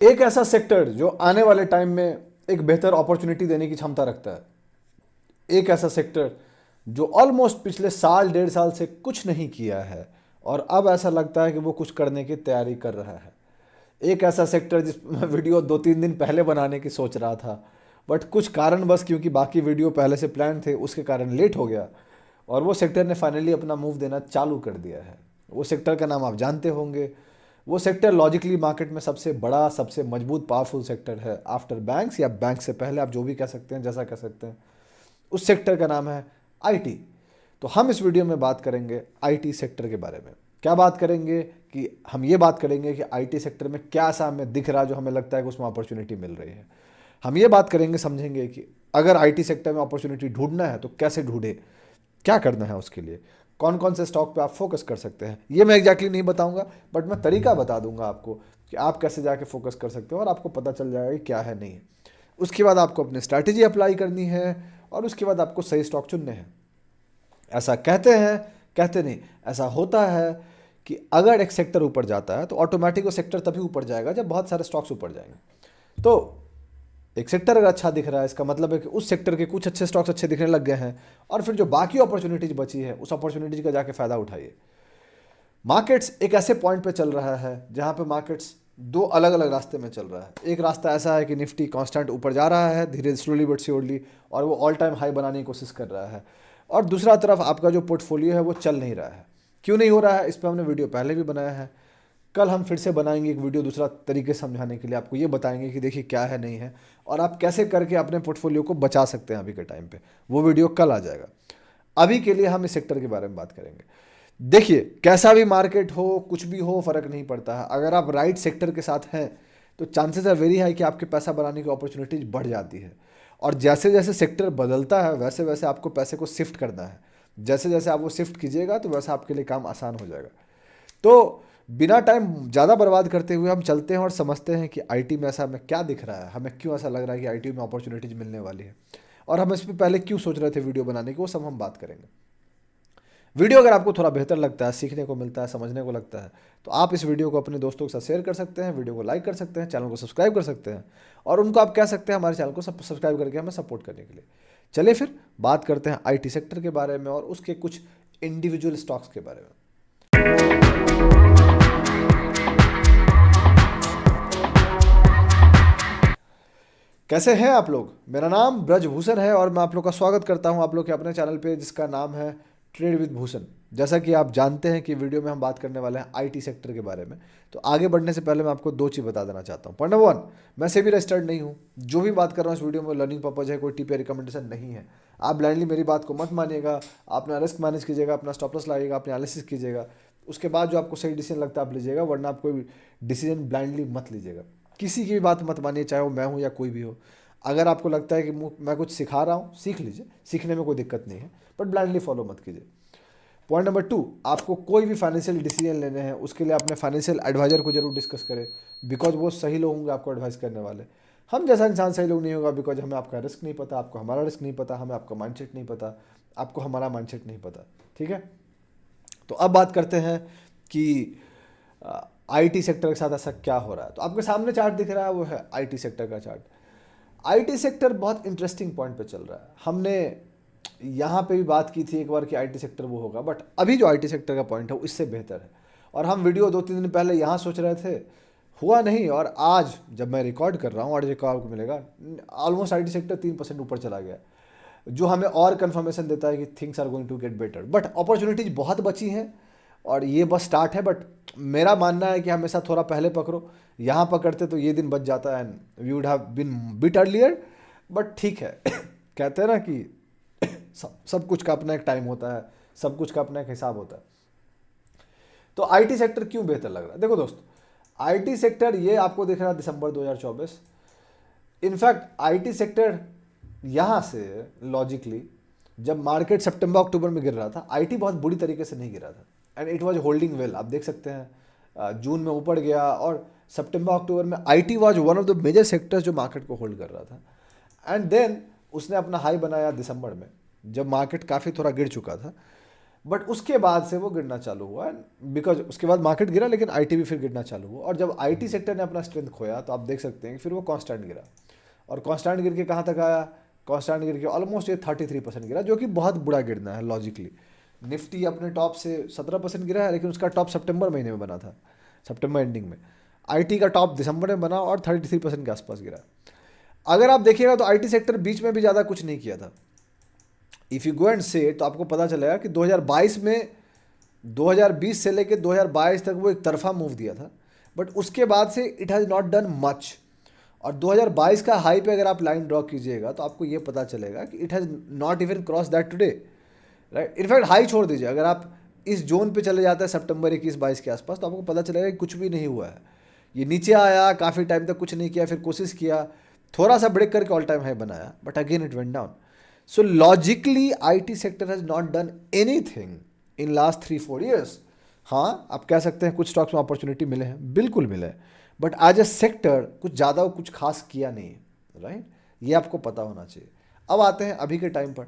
एक ऐसा सेक्टर जो आने वाले टाइम में एक बेहतर अपॉर्चुनिटी देने की क्षमता रखता है, एक ऐसा सेक्टर जो ऑलमोस्ट पिछले साल डेढ़ साल से कुछ नहीं किया है और अब ऐसा लगता है कि वो कुछ करने की तैयारी कर रहा है। एक ऐसा सेक्टर जिस मैं वीडियो 2-3 दिन पहले बनाने की सोच रहा था, बट कुछ कारणवश, क्योंकि बाकी वीडियो पहले से प्लान थे, उसके कारण लेट हो गया और वो सेक्टर ने फाइनली अपना मूव देना चालू कर दिया है। वो सेक्टर का नाम आप जानते होंगे। वो सेक्टर लॉजिकली मार्केट में सबसे बड़ा, सबसे मजबूत, पावरफुल सेक्टर है आफ्टर बैंक्स, या बैंक से पहले, आप जो भी कह सकते हैं, जैसा कह सकते हैं। उस सेक्टर का नाम है आईटी। तो हम इस वीडियो में बात करेंगे आईटी सेक्टर के बारे में। क्या बात करेंगे कि हम ये बात करेंगे कि आईटी सेक्टर में क्या ऐसा हमें दिख रहा है जो हमें लगता है कि उसमें अपॉर्चुनिटी मिल रही है। हम ये बात करेंगे, समझेंगे कि अगर आईटी सेक्टर में अपॉर्चुनिटी ढूंढना है तो कैसे ढूंढे, क्या करना है उसके लिए, कौन कौन से स्टॉक पे आप फोकस कर सकते हैं। ये मैं एग्जैक्टली नहीं बताऊंगा, बट मैं तरीका बता दूंगा आपको कि आप कैसे जाके फोकस कर सकते हो और आपको पता चल जाएगा कि क्या है नहीं है। उसके बाद आपको अपनी स्ट्रैटेजी अप्लाई करनी है और उसके बाद आपको सही स्टॉक चुनने हैं। ऐसा कहते हैं, कहते नहीं, ऐसा होता है कि अगर एक सेक्टर ऊपर जाता है तो ऑटोमेटिक वो सेक्टर तभी ऊपर जाएगा जब बहुत सारे स्टॉक्स ऊपर जाएंगे। तो एक सेक्टर अगर अच्छा दिख रहा है, इसका मतलब है कि उस सेक्टर के कुछ अच्छे स्टॉक्स अच्छे दिखने लग गए हैं और फिर जो बाकी अपॉर्चुनिटीज बची है उस अपॉर्चुनिटीज का जाके फायदा उठाइए। मार्केट्स एक ऐसे पॉइंट पे चल रहा है जहां पे मार्केट्स दो अलग अलग रास्ते में चल रहा है। एक रास्ता ऐसा है कि निफ्टी कांस्टेंट ऊपर जा रहा है धीरे, स्लोली बट श्योरली, और वो ऑल टाइम हाई बनाने की कोशिश कर रहा है। और दूसरा तरफ आपका जो पोर्टफोलियो है वो चल नहीं रहा है। क्यों नहीं हो रहा है, इस पर हमने वीडियो पहले भी बनाया है। कल हम फिर से बनाएंगे एक वीडियो दूसरा तरीके से समझाने के लिए, आपको ये बताएंगे कि देखिए क्या है नहीं है और आप कैसे करके अपने पोर्टफोलियो को बचा सकते हैं अभी के टाइम पे। वो वीडियो कल आ जाएगा। अभी के लिए हम इस सेक्टर के बारे में बात करेंगे। देखिए, कैसा भी मार्केट हो, कुछ भी हो, फर्क नहीं पड़ता है, अगर आप राइट सेक्टर के साथ हैं तो चांसेस आर वेरी हाई कि आपके पैसा बनाने की अपॉर्चुनिटीज बढ़ जाती है। और जैसे जैसे सेक्टर बदलता है वैसे वैसे आपको पैसे को शिफ्ट करना है। जैसे जैसे आप वो शिफ्ट कीजिएगा तो वैसे आपके लिए काम आसान हो जाएगा। तो बिना टाइम ज़्यादा बर्बाद करते हुए हम चलते हैं और समझते हैं कि आईटी में ऐसा हमें क्या दिख रहा है, हमें क्यों ऐसा लग रहा है कि आईटी में अपॉर्चुनिटीज मिलने वाली है और हम इस पर पहले क्यों सोच रहे थे वीडियो बनाने की, वो सब हम बात करेंगे। वीडियो अगर आपको थोड़ा बेहतर लगता है, सीखने को मिलता है, समझने को लगता है, तो आप इस वीडियो को अपने दोस्तों के साथ शेयर कर सकते हैं, वीडियो को लाइक कर सकते हैं, चैनल को सब्सक्राइब कर सकते हैं और उनको आप कह सकते हैं हमारे चैनल को सब्सक्राइब करके हमें सपोर्ट करने के लिए। चलिए फिर बात करते हैं आईटी सेक्टर के बारे में और उसके कुछ इंडिविजुअल स्टॉक्स के बारे में। कैसे हैं आप लोग? मेरा नाम ब्रजभूषण है और मैं आप लोग का स्वागत करता हूं आप लोग के अपने चैनल पे जिसका नाम है ट्रेड विद भूषण। जैसा कि आप जानते हैं कि वीडियो में हम बात करने वाले हैं आईटी सेक्टर के बारे में। तो आगे बढ़ने से पहले मैं आपको दो चीज़ बता देना चाहता हूँ। पॉइंट नंबर 1, मैं से भी रजिस्टर्ड नहीं हूँ। जो भी बात कर रहा हूँ इस वीडियो में लर्निंग पर्पज है, कोई टिप या रिकमेंडेशन नहीं है। आप ब्लाइंडली मेरी बात को मत मानिएगा, अपना रिस्क मैनेज कीजिएगा, अपना स्टॉप लॉस लगाइएगा, अपने एनालिसिस कीजिएगा, उसके बाद जो आपको सही डिसीजन लगता है आप लीजिएगा, वरना आप कोई डिसीजन ब्लाइंडली मत लीजिएगा। किसी की भी बात मत मानिए, चाहे वो मैं हूँ या कोई भी हो। अगर आपको लगता है कि मैं कुछ सिखा रहा हूँ, सीख लीजिए, सीखने में कोई दिक्कत नहीं है, बट ब्लाइंडली फॉलो मत कीजिए। पॉइंट नंबर 2, आपको कोई भी फाइनेंशियल डिसीजन लेने हैं उसके लिए अपने फाइनेंशियल एडवाइजर को जरूर डिस्कस करें, बिकॉज वो सही लोग होंगे आपको एडवाइस करने वाले। हम जैसा इंसान सही लोग नहीं होगा, बिकॉज हमें आपका रिस्क नहीं पता, आपको हमारा रिस्क नहीं पता, हमें आपका माइंडसेट नहीं पता, आपको हमारा माइंडसेट नहीं पता। ठीक है, तो अब बात करते हैं कि आईटी सेक्टर के साथ ऐसा क्या हो रहा है। तो आपके सामने चार्ट दिख रहा है, वो है आईटी सेक्टर का चार्ट। आईटी सेक्टर बहुत इंटरेस्टिंग पॉइंट पे चल रहा है। हमने यहाँ पे भी बात की थी एक बार कि आईटी सेक्टर वो होगा, बट अभी जो आईटी सेक्टर का पॉइंट है वो इससे बेहतर है। और हम वीडियो 2-3 दिन पहले यहाँ सोच रहे थे, हुआ नहीं, और आज जब मैं रिकॉर्ड कर रहा हूँ और जो आपको मिलेगा, ऑलमोस्ट आईटी सेक्टर 3% ऊपर चला गया, जो हमें और कंफर्मेशन देता है कि things are going to get better. But opportunities बहुत बची हैं और ये बस स्टार्ट है। बट मेरा मानना है कि हमेशा थोड़ा पहले पकड़ो, यहाँ पकड़ते तो ये दिन बच जाता है, and we would have been bit earlier. But ठीक है कहते हैं ना कि सब कुछ का अपना एक टाइम होता है, सब कुछ का अपना एक हिसाब होता है। तो आईटी सेक्टर क्यों बेहतर लग रहा है? देखो दोस्त, आईटी सेक्टर ये आपको दिख रहा है दिसंबर 2024। इनफैक्ट आईटी सेक्टर यहाँ से लॉजिकली जब मार्केट सितंबर अक्टूबर में गिर रहा था, आईटी बहुत बुरी तरीके से नहीं गिरा था and it was holding well. आप देख सकते हैं जून में ऊपर गया और सितंबर अक्टूबर में IT was one of the major sectors जो मार्केट को होल्ड कर रहा था। एंड देन उसने अपना हाई बनाया दिसंबर में, जब मार्केट काफ़ी थोड़ा गिर चुका था। बट उसके बाद से वो गिरना चालू हुआ, बिकॉज उसके बाद मार्केट गिरा लेकिन आईटी भी फिर गिरना चालू हुआ, और जब आईटी सेक्टर ने अपना स्ट्रेंथ खोया तो आप देख सकते हैं कि फिर वो कांस्टेंट गिरा, और कांस्टेंट गिर के कहाँ तक आया, कांस्टेंट गिर के ऑलमोस्ट ये 33% गिरा, जो कि बहुत बुरा गिरना है लॉजिकली। निफ्टी अपने टॉप से 17% गिरा है, लेकिन उसका टॉप सितंबर महीने में बना था, सितंबर एंडिंग में। आईटी का टॉप दिसंबर में बना और 33% के आसपास गिरा। अगर आप देखिएगा तो आईटी सेक्टर बीच में भी ज़्यादा कुछ नहीं किया था। इफ़ यू गो एंड से, तो आपको पता चलेगा कि 2022 में, 2020 से लेकर 2022 तक वो एक तरफा मूव दिया था, बट उसके बाद से it has not done much. और 2022 का हाई पे अगर आप लाइन ड्रॉ कीजिएगा तो आपको ये पता चलेगा कि it has not even cross that today, right. In fact high छोड़ दीजिए, अगर आप इस जोन पे चले जाते हैं सितंबर 21-22 के आसपास, तो आपको पता चलेगा कि कुछ भी नहीं हुआ है। ये नीचे आया, काफ़ी टाइम तक कुछ नहीं किया, फिर कोशिश किया, थोड़ा सा ब्रेक करके ऑल टाइम हाई बनाया, but again it went down. So logically IT sector has not done anything in last 3-4 years. हाँ, आप कह सकते हैं कुछ स्टॉक्स में अपॉर्चुनिटी मिले हैं, बिल्कुल मिले हैं, बट एज ए सेक्टर कुछ ज़्यादा कुछ खास किया नहीं, राइट। ये आपको पता होना चाहिए। अब आते हैं अभी के टाइम पर।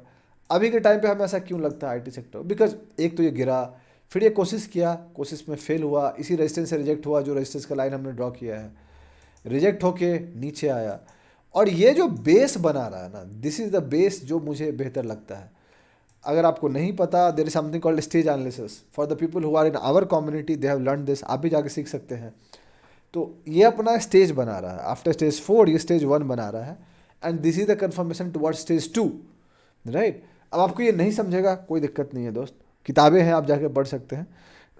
अभी के टाइम पे हमें ऐसा क्यों लगता है आईटी सेक्टर, बिकॉज एक तो ये गिरा, फिर ये कोशिश किया, कोशिश में फेल हुआ, इसी रेजिस्टेंस से रिजेक्ट हुआ, जो रेजिस्टेंस का लाइन हमने ड्रॉ किया है, रिजेक्ट होके नीचे आया, और ये जो बेस बना रहा है ना, दिस इज़ द बेस जो मुझे बेहतर लगता है। अगर आपको नहीं पता, there is something called stage analysis for the people who are in our community, they have learn this, आप भी जाके सीख सकते हैं। तो ये अपना स्टेज बना रहा है, आफ्टर स्टेज 4 ये स्टेज 1 बना रहा है, and this is the confirmation toward stage 2, right. अब आपको ये नहीं समझेगा, कोई दिक्कत नहीं है दोस्त, किताबें हैं, आप जाके पढ़ सकते हैं।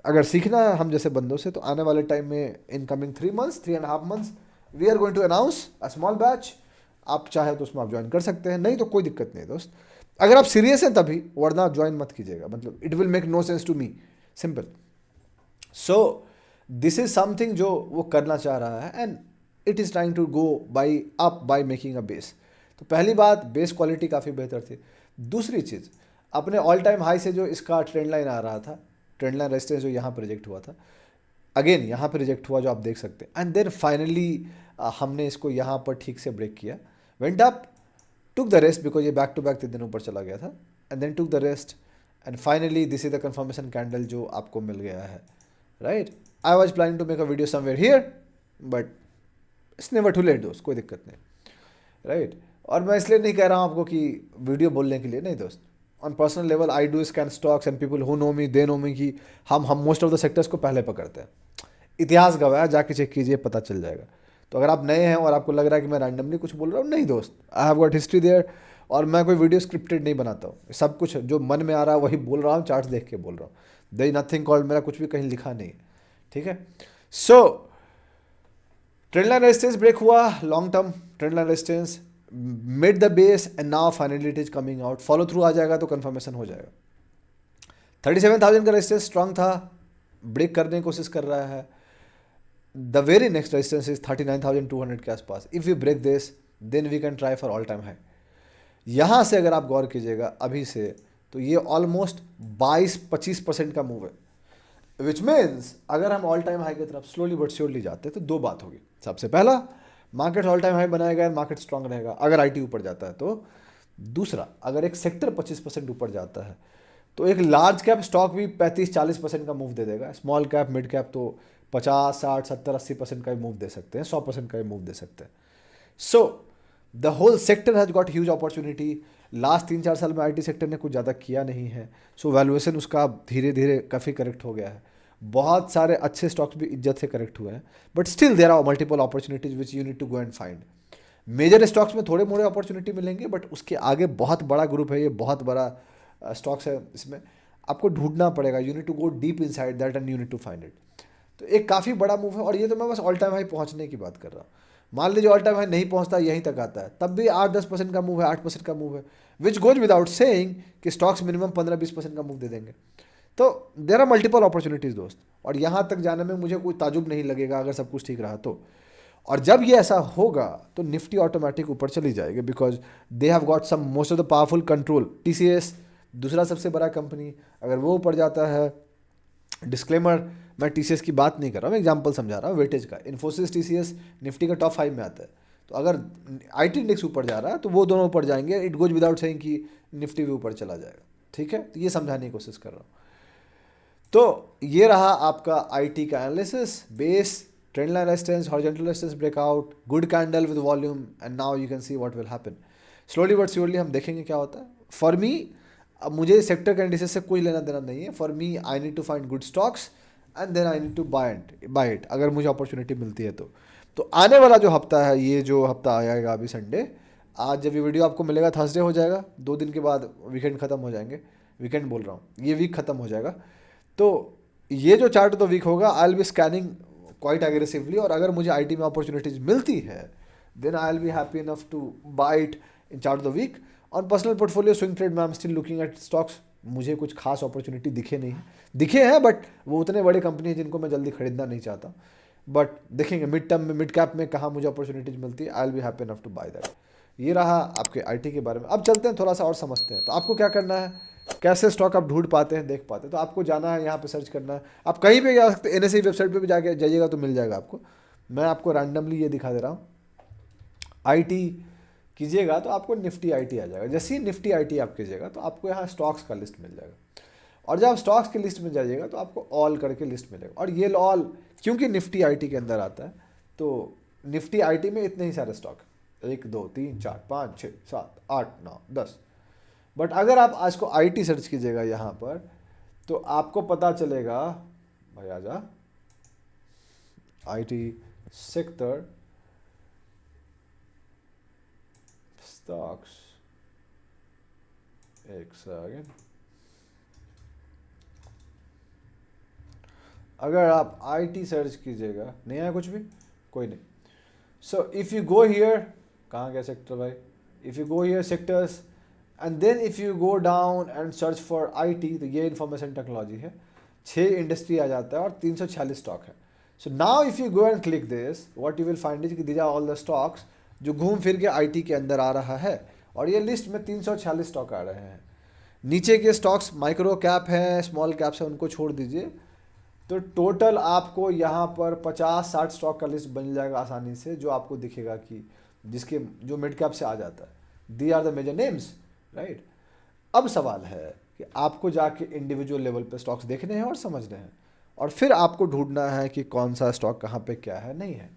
अगर सीखना है हम जैसे बंदों से, तो आने वाले टाइम में in coming 3.5 months we are going to announce a small batch. आप चाहे तो उसमें आप ज्वाइन कर सकते हैं, नहीं तो कोई दिक्कत नहीं है दोस्त। अगर आप सीरियस हैं तभी, वरना ज्वाइन मत कीजिएगा, मतलब it will make no sense to me, simple. So this is something जो वो करना चाह रहा है, and it is trying to go by up by making a base. तो पहली बात, बेस क्वालिटी काफ़ी बेहतर थी। दूसरी चीज़, अपने ऑल टाइम हाई से जो इसका ट्रेंड लाइन आ रहा था, ट्रेंड लाइन रेजिस्टेंस जो यहाँ पर रिजेक्ट हुआ था, अगेन यहाँ पर रिजेक्ट हुआ, जो आप देख सकते हैं, एंड देन फाइनली हमने इसको यहाँ पर ठीक से ब्रेक किया, went up, took the rest, because ये बैक टू बैक 3 दिन ऊपर चला गया था, and then took the rest, and finally this is the confirmation candle जो आपको मिल गया है, right. I was planning to make a video somewhere here, but it's never too late दोस्त, कोई दिक्कत नहीं, राइट। और मैं इसलिए नहीं कह रहा हूँ आपको कि वीडियो बोलने के लिए, नहीं दोस्त। On personal level I do scan stocks, and people who know me they know me कि हम मोस्ट ऑफ द सेक्टर्स को पहले पकड़ते हैं। इतिहास गवाह, जाके चेक कीजिए, पता चल जाएगा। तो अगर आप नए हैं और आपको लग रहा है कि मैं रैंडमली कुछ बोल रहा हूँ, नहीं दोस्त, I have got history there, और मैं कोई वीडियो स्क्रिप्टेड नहीं बनाता हूँ, सब कुछ जो मन में आ रहा है वही बोल रहा हूँ, चार्ट्स देख के बोल रहा हूँ, देयर इज नथिंग कॉल्ड, मेरा कुछ भी कहीं लिखा नहीं है, ठीक है। So trend line resistance break हुआ, long term trend line resistance mid the base, and now finally it is coming out, follow through आ जाएगा तो कन्फर्मेशन हो जाएगा। 37,000 का रेजिस्टेंस स्ट्रांग था, ब्रेक करने की कोशिश कर रहा है। The very next resistance is 39,200 के आसपास। If you break this, then we can try for all time high. यहाँ से अगर आप गौर कीजिएगा अभी से, तो ये ऑलमोस्ट 22-25% का मूव है, विच मीन्स अगर हम ऑल टाइम हाई की तरफ स्लोली बट श्योरली जाते हैं तो दो बात होगी। सबसे पहला, मार्केट ऑल टाइम हाई बनाएगा, मार्केट स्ट्रांग रहेगा अगर आईटी ऊपर जाता है तो। दूसरा, अगर एक सेक्टर 25% ऊपर जाता है तो एक लार्ज कैप स्टॉक भी 35-40% का मूव दे देगा, स्मॉल कैप मिड कैप तो 50-60-70-80% का ही मूव दे सकते हैं, 100% का ही मूव दे सकते हैं। So the whole sector has got huge opportunity. Last 3-4 साल में आईटी सेक्टर ने कुछ ज़्यादा किया नहीं है, सो वैल्यूएशन उसका धीरे धीरे काफ़ी करेक्ट हो गया है। बहुत सारे अच्छे स्टॉक्स भी इज्जत से करेक्ट हुए हैं, but still there are multiple opportunities which you need to go and find. Major stocks में थोड़े मोड़े अपॉर्चुनिटी मिलेंगे, बट उसके आगे बहुत बड़ा ग्रुप है, ये बहुत बड़ा स्टॉक्स है, इसमें आपको ढूंढना पड़ेगा, you need to go deep inside that and you need to find it. तो एक काफ़ी बड़ा मूव है, और ये तो मैं बस ऑल टाइम हाई पहुंचने की बात कर रहा हूँ। मान लीजिए ऑल टाइम हाई नहीं पहुंचता, यहीं तक आता है, तब भी 8-10% का मूव है, 8% का मूव है, विच गोज विदाउट सेइंग कि स्टॉक्स मिनिमम 15-20% का मूव दे देंगे। तो देर आर मल्टीपल अपॉर्चुनिटीज़ दोस्त, और यहाँ तक जाने में मुझे कोई ताजुब नहीं लगेगा अगर सब कुछ ठीक रहा तो। और जब ये ऐसा होगा तो निफ्टी ऑटोमेटिक ऊपर चली जाएगी, because they have got some most of the powerful control. TCS दूसरा सबसे बड़ा कंपनी, अगर वो ऊपर जाता है, डिस्क्लेमर मैं टीसीएस की बात नहीं कर रहा हूँ, मैं एग्जांपल समझा रहा हूँ वेटेज का, इन्फोसिस टीसीएस निफ्टी का टॉप 5 में आता है, तो अगर आईटी इंडेक्स ऊपर जा रहा है तो वो दोनों ऊपर जाएंगे, इट गोज विदाउट सेइंग कि निफ्टी भी ऊपर चला जाएगा, ठीक है। तो ये समझाने की कोशिश कर रहा हूँ। तो ये रहा आपका आईटी का analysis, base, trend line resistance, horizontal resistance breakout, good candle with volume, and now you can see what will happen. Slowly but surely हम देखेंगे क्या होता है। फॉर मी, अब मुझे सेक्टर का इंडिसेस से कोई लेना देना नहीं है। For me I need to find good stocks and then I need to buy it अगर मुझे अपॉर्चुनिटी मिलती है तो आने वाला जो हफ्ता है, ये जो हफ्ता आएगा अभी संडे, आज जब ये वीडियो आपको मिलेगा थर्सडे हो जाएगा, 2 दिन के बाद वीकेंड ख़त्म हो जाएंगे, वीकेंड बोल रहा हूँ, ये वीक ख़त्म हो जाएगा। तो ये जो चार्ट तो वीक होगा, I will be scanning quite aggressively, और अगर मुझे आईटी में अपॉर्चुनिटीज मिलती है then I will be happy enough to buy it in chart of the week. On personal portfolio swing trade में I am still looking at stocks. मुझे कुछ खास अपॉर्चुनिटी दिखे नहीं है, दिखे हैं बट वो उतने बड़े कंपनी हैं जिनको मैं जल्दी खरीदना नहीं चाहता। बट देखेंगे मिड टर्म में, मिड कैप में कहाँ मुझे अपॉर्चुनिटीज मिलती है, I will be happy enough to buy that. ये रहा आपके आईटी के बारे में। अब चलते हैं थोड़ा सा और समझते हैं। तो आपको क्या करना है, कैसे स्टॉक आप ढूंढ पाते हैं, देख पाते हैं। तो आपको जाना है, यहाँ पे सर्च करना है। आप कहीं पे जा सकते हैं, एनएसई वेबसाइट पे भी जाके जाइएगा तो मिल जाएगा आपको। मैं आपको रैंडमली ये दिखा दे रहा हूँ। आईटी कीजिएगा तो आपको निफ्टी आईटी आ जाएगा। जैसे ही निफ्टी आईटी आप कीजिएगा तो आपको यहाँ स्टॉक्स का लिस्ट मिल जाएगा, और जब आप स्टॉक्स की लिस्ट में जाइएगा तो आपको ऑल करके लिस्ट मिलेगा। और ये ऑल क्योंकि निफ्टी आईटी के अंदर आता है, तो निफ्टी आईटी में इतने ही सारे स्टॉक, 1 2 3 4 5 6 7 8 9 10। बट अगर आप आज को आईटी सर्च कीजिएगा यहाँ पर तो आपको पता चलेगा, भाई आजा, आईटी सेक्टर स्टॉक्स, एक सेकेंड। अगर आप आईटी सर्च कीजिएगा, नहीं आया कुछ भी, कोई नहीं। So if you go here, कहाँ गया सेक्टर भाई, if you go here sectors and then if you go down and search for IT, तो ये इंफॉर्मेशन टेक्नोलॉजी है, 6 इंडस्ट्री आ जाता है और 346 स्टॉक है। So now if you go and click this, what you will find is कि these are all the stocks जो घूम फिर के आईटी के अंदर आ रहा है, और ये लिस्ट में 346 स्टॉक आ रहे हैं। नीचे के स्टॉक्स माइक्रो कैप हैं, स्मॉल कैप्स हैं, उनको छोड़ दीजिए। तो टोटल आपको यहाँ पर 50-60 स्टॉक का लिस्ट बन जाएगा आसानी से, जो आपको दिखेगा कि जिसके जो मिड कैप से आ जाता है। These are the major names, right. अब सवाल है कि आपको जाके इंडिविजुअल लेवल पे स्टॉक्स देखने हैं और समझने हैं, और फिर आपको ढूंढना है कि कौन सा स्टॉक कहाँ पे क्या है, नहीं है।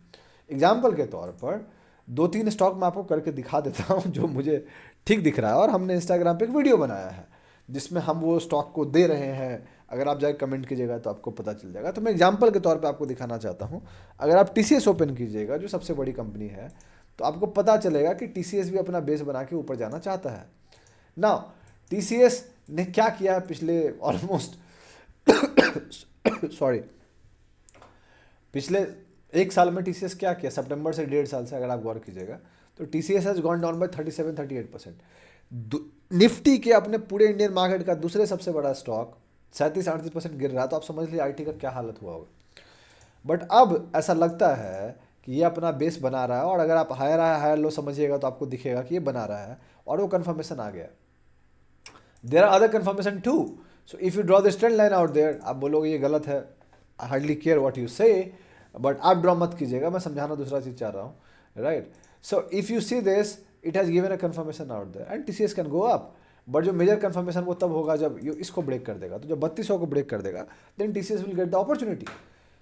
एग्जाम्पल के तौर पर 2-3 स्टॉक मैं आपको करके दिखा देता हूँ जो मुझे ठीक दिख रहा है, और हमने इंस्टाग्राम पे एक वीडियो बनाया है जिसमें हम वो स्टॉक को दे रहे हैं। अगर आप जाके कमेंट कीजिएगा तो आपको पता चल जाएगा। तो मैं एग्जांपल के तौर पे आपको दिखाना चाहता हूँ। अगर आप टीसीएस ओपन कीजिएगा, जो सबसे बड़ी कंपनी है, तो आपको पता चलेगा कि टीसीएस भी अपना बेस बना के ऊपर जाना चाहता है। नाउ टीसीएस ने क्या किया है पिछले ऑलमोस्ट सॉरी, पिछले 1 साल में टीसीएस क्या किया, सितंबर से 1.5 साल से अगर आप गौर कीजिएगा तो TCS has gone down by 37-38%। Nifty के अपने पूरे इंडियन मार्केट का दूसरे सबसे बड़ा स्टॉक 37-38% गिर रहा है। तो आप समझ लीजिए आईटी का क्या हालत हुआ होगा। बट अब ऐसा लगता है कि ये अपना बेस बना रहा है, और अगर आप हायर लो समझिएगा तो आपको दिखेगा कि ये बना रहा है, और वो कन्फर्मेशन आ गया। There are other confirmation too. So if you draw this trend line out there, आप बोलोगे ये गलत है, I hardly care what you say, but आप ड्रॉ मत कीजिएगा, मैं समझाना दूसरा चीज़ चाह रहा हूँ, right. So if you see this, it has given a confirmation out there and TCS can go up. But जो मेजर कन्फर्मेशन वो तब होगा जब ये इसको ब्रेक कर देगा। तो जब 3200 को ब्रेक कर देगा then TCS will get the opportunity.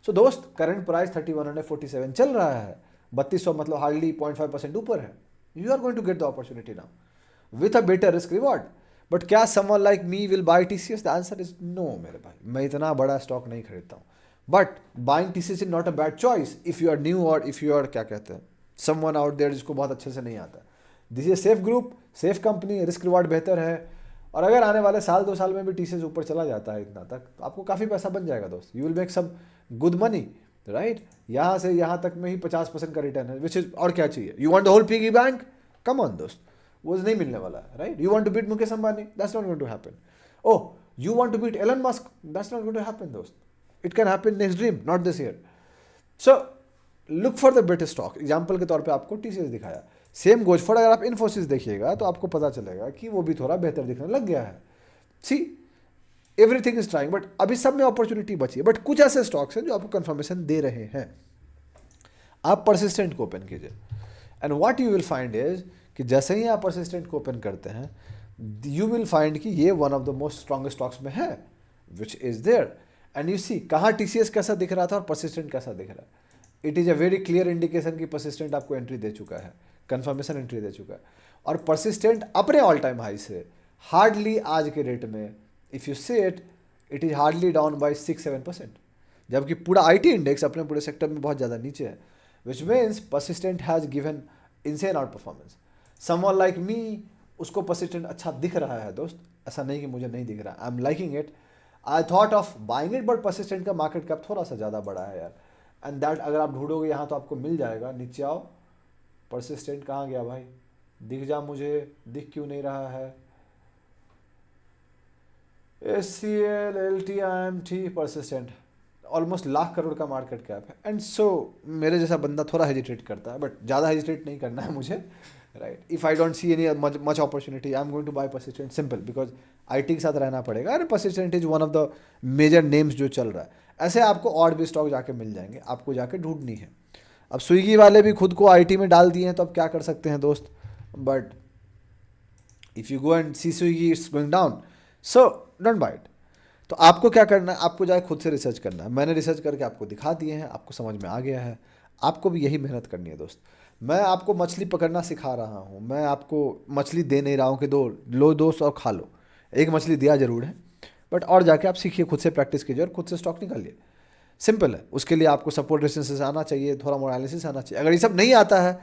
So दोस्त, करंट प्राइस 3147 चल रहा है, 3200 मतलब हार्डली 0.5% ऊपर है। You are going to get the opportunity now with a better risk reward. But क्या someone like me will buy TCS? The answer is no मेरे भाई, मैं इतना बड़ा स्टॉक नहीं खरीदता हूँ। But buying TCS is not a bad choice if you are new, और इफ़ यू आर क्या कहते हैं समवन आउट देयर जिसको बहुत अच्छे से नहीं आता। This is safe group, safe company, risk reward बेहतर है। और अगर आने वाले 1-2 साल में भी टीसीएस ऊपर चला जाता है इतना तक, तो आपको काफ़ी पैसा बन जाएगा दोस्त। You will make some good money, right. यहाँ से यहाँ तक में ही 50% का रिटर्न है, विच इज, और क्या चाहिए। You want the whole piggy bank, come on दोस्त, वो नहीं मिलने वाला है, right. You want to beat Mukesh Ambani, that's not going to happen. Oh, you want to beat Elon Musk, that's not going to happen दोस्त। It can happen next dream, not this year. So look for the better stock. Example के तौर पर आपको TCS दिखाया, same goes for अगर आप इन्फोसिस देखिएगा तो आपको पता चलेगा कि वो भी थोड़ा बेहतर दिखने लग गया है। सी, एवरीथिंग इज ट्राइंग, बट अभी सब में अपॉर्चुनिटी बची है। बट कुछ ऐसे स्टॉक्स हैं जो आपको कंफर्मेशन दे रहे हैं। आप परसिस्टेंट को ओपन कीजिए, and what you will find is कि जैसे ही आप परसिस्टेंट को ओपन करते हैं यू विल फाइंड कि ये one of the most strongest stocks में है, which is there. And you see कहाँ TCS कैसा दिख रहा था और परसिस्टेंट कैसा दिख रहा है। It is a very clear indication कि परसिस्टेंट आपको एंट्री दे चुका है, कंफर्मेशन एंट्री दे चुका है, और परसिस्टेंट अपने ऑल टाइम हाई से हार्डली आज के रेट में इफ़ यू से it is hardly down by 6-7%, जबकि पूरा IT इंडेक्स अपने पूरे सेक्टर में बहुत ज़्यादा नीचे है, which means persistent has given insane out performance. Someone like मी, उसको परसिस्टेंट अच्छा दिख रहा है दोस्त, ऐसा नहीं कि मुझे नहीं दिख रहा, I am liking it, I thought of buying it, but persistent का मार्केट कैप थोड़ा सा ज़्यादा बड़ा है यार, एंड दैट अगर आप ढूंढोगे यहाँ तो आपको मिल जाएगा। नीचे आओ, परसिस्टेंट कहाँ गया भाई, दिख जा मुझे, दिख क्यों नहीं रहा है। SCL LTIMT persistent almost lakh crore का मार्केट कैप है, एंड सो मेरे जैसा बंदा थोड़ा हेजिटेट करता है, बट ज़्यादा हेजिटेट नहीं करना है मुझे, right. If I don't see any much opportunity I am going to buy Persistent, simple, because IT के साथ रहना पड़ेगा। अरे Persistent is one of the major names जो चल रहा है। ऐसे आपको और भी स्टॉक जाके मिल जाएंगे, आपको जाके ढूंढनी है। अब स्विगी वाले भी खुद को IT में डाल दिए हैं, तो अब क्या कर सकते हैं दोस्त, but if you go and see Swiggy it's going down, so don't buy it. तो आपको क्या करना है, आपको जाए खुद से रिसर्च करना है। मैंने रिसर्च करके आपको दिखा दिए हैं, आपको समझ में आ गया है, आपको भी यही मेहनत करनी है दोस्त। मैं आपको मछली पकड़ना सिखा रहा हूँ, मैं आपको मछली दे नहीं रहा हूँ कि दो लो दोस्त और खा लो। एक मछली दिया जरूर है, बट और जाके आप सीखिए, खुद से प्रैक्टिस कीजिए और खुद से स्टॉक निकालिए। सिंपल है। उसके लिए आपको सपोर्ट रेजिस्टेंस आना चाहिए, थोड़ा मोर एनालिसिस आना चाहिए। अगर ये सब नहीं आता है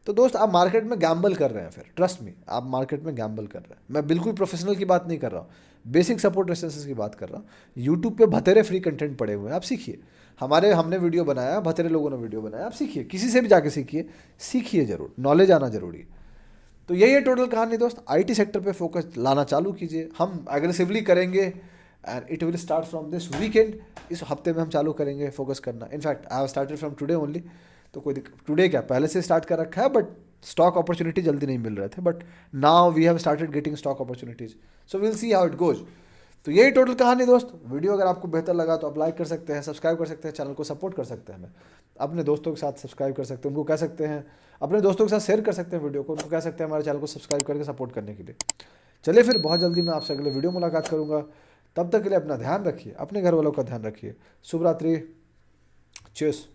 तो दोस्त आप मार्केट में गैम्बल कर रहे हैं, फिर ट्रस्ट मी आप मार्केट में गैम्बल कर रहे हैं। मैं बिल्कुल प्रोफेशनल की बात नहीं कर रहा हूँ, बेसिक सपोर्ट रेजिस्टेंस की बात कर रहा हूँ। यूट्यूब पे भतेरे फ्री कंटेंट पड़े हुए हैं, आप सीखिए। हमने वीडियो बनाया, भतेरे लोगों ने वीडियो बनाया, आप सीखिए, किसी से भी जाके सीखिए जरूर, नॉलेज आना जरूरी है। तो यही है टोटल कहानी दोस्त। IT सेक्टर पे फोकस लाना चालू कीजिए, हम एग्रेसिवली करेंगे and it will start from this weekend. इस हफ्ते में हम चालू करेंगे फोकस करना। In fact I have started from today only, तो कोई टुडे क्या पहले से स्टार्ट कर रखा है, बट स्टॉक अपॉर्चुनिटी जल्दी नहीं मिल रहे थे, but now we have started getting stock opportunities, so will see how it goes. तो यही टोटल कहानी दोस्त। वीडियो अगर आपको बेहतर लगा तो आप लाइक कर सकते हैं, सब्सक्राइब कर सकते हैं, चैनल को सपोर्ट कर सकते हैं, हमें अपने दोस्तों के साथ सब्सक्राइब कर सकते हैं, उनको कह सकते हैं, अपने दोस्तों के साथ शेयर कर सकते हैं वीडियो को, उनको कह सकते हैं हमारे चैनल को सब्सक्राइब करके सपोर्ट करने के लिए। चलिए फिर बहुत जल्दी मैं आपसे अगले वीडियो मुलाकात करूँगा। तब तक के लिए अपना ध्यान रखिए, अपने घर वालों का ध्यान रखिए। शुभ रात्रि, चीयर्स।